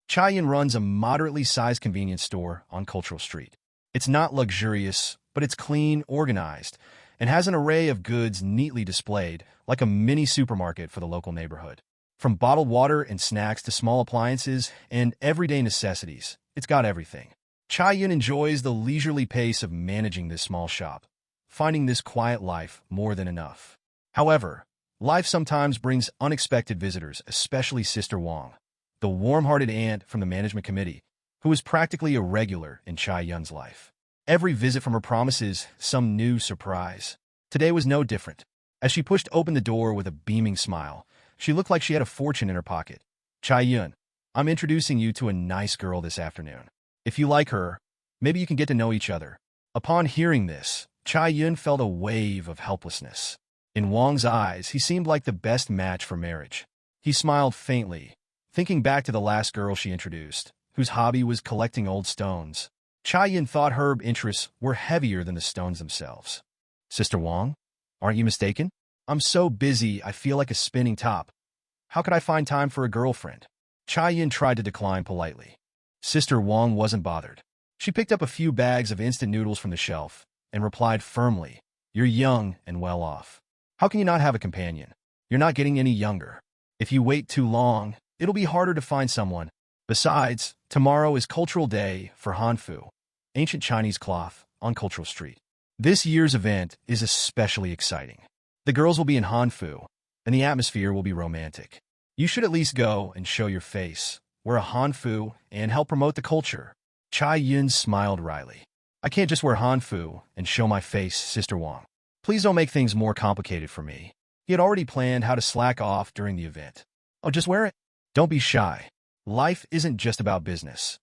Chai Yun runs a moderately sized convenience store on Cultural Street. It's not luxurious, but it's clean, organized, and has an array of goods neatly displayed, like a mini supermarket for the local neighborhood. From bottled water and snacks to small appliances and everyday necessities, it's got everything. Chai Yun enjoys the leisurely pace of managing this small shop, finding this quiet life more than enough. However, life sometimes brings unexpected visitors, especially Sister Wang, the warm-hearted aunt from the management committee, who is practically a regular in Chai Yun's life. Every visit from her promises some new surprise. Today was no different. As she pushed open the door with a beaming smile, she looked like she had a fortune in her pocket. Chai Yun, I'm introducing you to a nice girl this afternoon. If you like her, maybe you can get to know each other. Upon hearing this, Chai Yun felt a wave of helplessness. In Wang's eyes, he seemed like the best match for marriage. He smiled faintly, thinking back to the last girl she introduced, whose hobby was collecting old stones. Chai Yun thought her interests were heavier than the stones themselves. Sister Wang, aren't you mistaken? I'm so busy I feel like a spinning top. How could I find time for a girlfriend? Chai Yun tried to decline politely. Sister Wang wasn't bothered. She picked up a few bags of instant noodles from the shelf and replied firmly, You're young and well off. How can you not have a companion? You're not getting any younger. If you wait too long, it'll be harder to find someone. Besides, tomorrow is Cultural Day for Hanfu, ancient Chinese cloth, on Cultural Street. This year's event is especially exciting. The girls will be in Hanfu, and the atmosphere will be romantic. You should at least go and show your face, wear a Hanfu, and help promote the culture. Chai Yun smiled wryly. I can't just wear Hanfu and show my face, Sister Wang. Please don't make things more complicated for me. He had already planned how to slack off during the event. Oh, just wear it. Don't be shy. Life isn't just about business.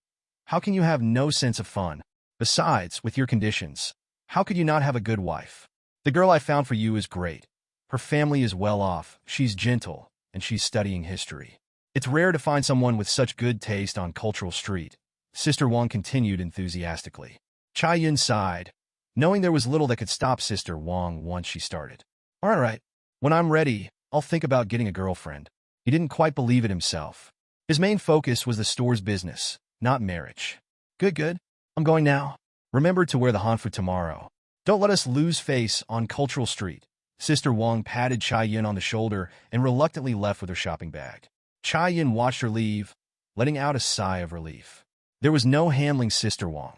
How can you have no sense of fun? Besides, with your conditions, how could you not have a good wife? The girl I found for you is great. Her family is well off, she's gentle, and she's studying history. It's rare to find someone with such good taste on Cultural Street, Sister Wang continued enthusiastically. Chai Yun sighed, knowing there was little that could stop Sister Wang once she started. All right, when I'm ready, I'll think about getting a girlfriend. He didn't quite believe it himself. His main focus was the store's business, not marriage. Good. I'm going now. Remember to wear the hanfu tomorrow. Don't let us lose face on Cultural Street. Sister Wang patted Chai Yun on the shoulder and reluctantly left with her shopping bag. Chai Yun watched her leave, letting out a sigh of relief. There was no handling Sister Wang.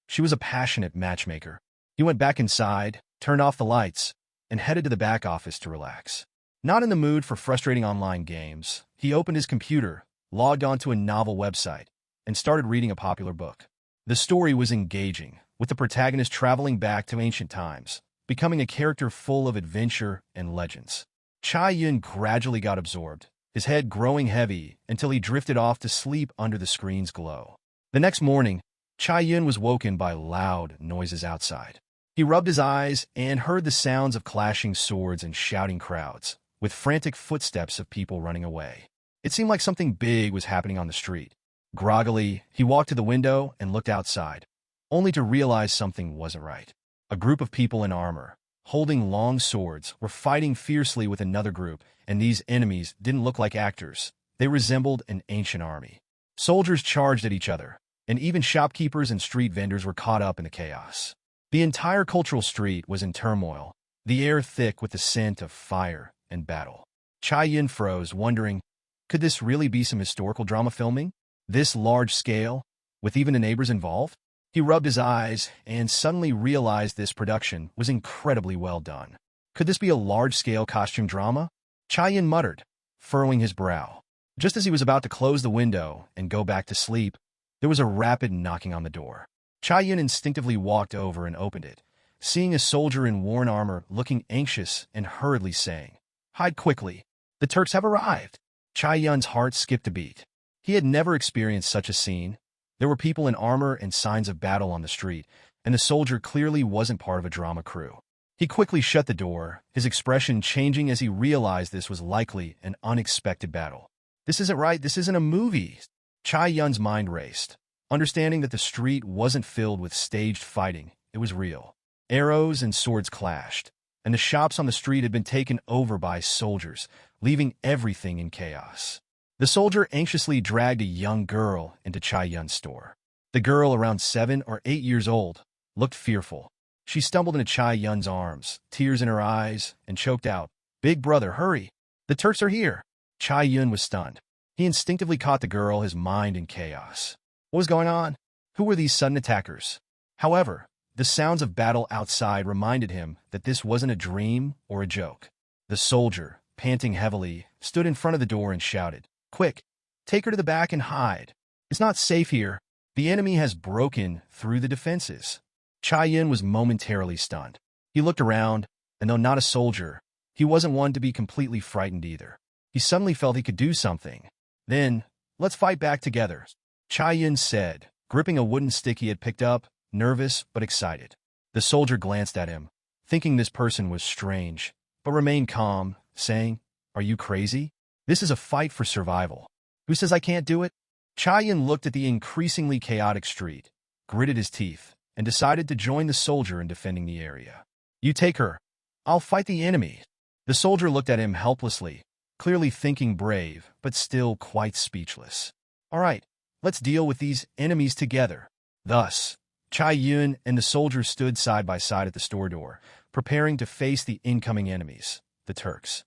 She was a passionate matchmaker. He went back inside, turned off the lights, and headed to the back office to relax. Not in the mood for frustrating online games, he opened his computer, logged onto a novel website, and started reading a popular book. The story was engaging, with the protagonist traveling back to ancient times, becoming a character full of adventure and legends. Chai Yun gradually got absorbed, his head growing heavy until he drifted off to sleep under the screen's glow. The next morning, Chai Yun was woken by loud noises outside. He rubbed his eyes and heard the sounds of clashing swords and shouting crowds, with frantic footsteps of people running away. It seemed like something big was happening on the street. Groggily, he walked to the window and looked outside, only to realize something wasn't right. A group of people in armor, holding long swords, were fighting fiercely with another group, and these enemies didn't look like actors. They resembled an ancient army. Soldiers charged at each other, and even shopkeepers and street vendors were caught up in the chaos. The entire Cultural Street was in turmoil, the air thick with the scent of fire and battle. Chai Yun froze, wondering, could this really be some historical drama filming? This large scale, with even the neighbors involved? He rubbed his eyes and suddenly realized this production was incredibly well done. Could this be a large-scale costume drama? Chai Yun muttered, furrowing his brow. Just as he was about to close the window and go back to sleep, there was a rapid knocking on the door. Chai Yun instinctively walked over and opened it, seeing a soldier in worn armor looking anxious and hurriedly saying, Hide quickly. The Turks have arrived. Chai Yun's heart skipped a beat. He had never experienced such a scene. There were people in armor and signs of battle on the street, and the soldier clearly wasn't part of a drama crew. He quickly shut the door, his expression changing as he realized this was likely an unexpected battle. This isn't right, this isn't a movie. Chai Yun's mind raced, understanding that the street wasn't filled with staged fighting, it was real. Arrows and swords clashed, and the shops on the street had been taken over by soldiers, leaving everything in chaos. The soldier anxiously dragged a young girl into Chai Yun's store. The girl, around 7 or 8 years old, looked fearful. She stumbled into Chai Yun's arms, tears in her eyes, and choked out, "Big brother, hurry! The Turks are here!" Chai Yun was stunned. He instinctively caught the girl, his mind in chaos. What was going on? Who were these sudden attackers? However, the sounds of battle outside reminded him that this wasn't a dream or a joke. The soldier, panting heavily, stood in front of the door and shouted, "Quick, take her to the back and hide. It's not safe here. The enemy has broken through the defenses." Chai Yun was momentarily stunned. He looked around, and though not a soldier, he wasn't one to be completely frightened either. He suddenly felt he could do something. "Then, let's fight back together," Chai Yun said, gripping a wooden stick he had picked up, nervous but excited. The soldier glanced at him, thinking this person was strange, but remained calm, saying, "Are you crazy? This is a fight for survival. Who says I can't do it?" Chai Yun looked at the increasingly chaotic street, gritted his teeth, and decided to join the soldier in defending the area. "You take her. I'll fight the enemy." The soldier looked at him helplessly, clearly thinking brave, but still quite speechless. "All right, let's deal with these enemies together." Thus, Chai Yun and the soldier stood side by side at the store door, preparing to face the incoming enemies, the Turks.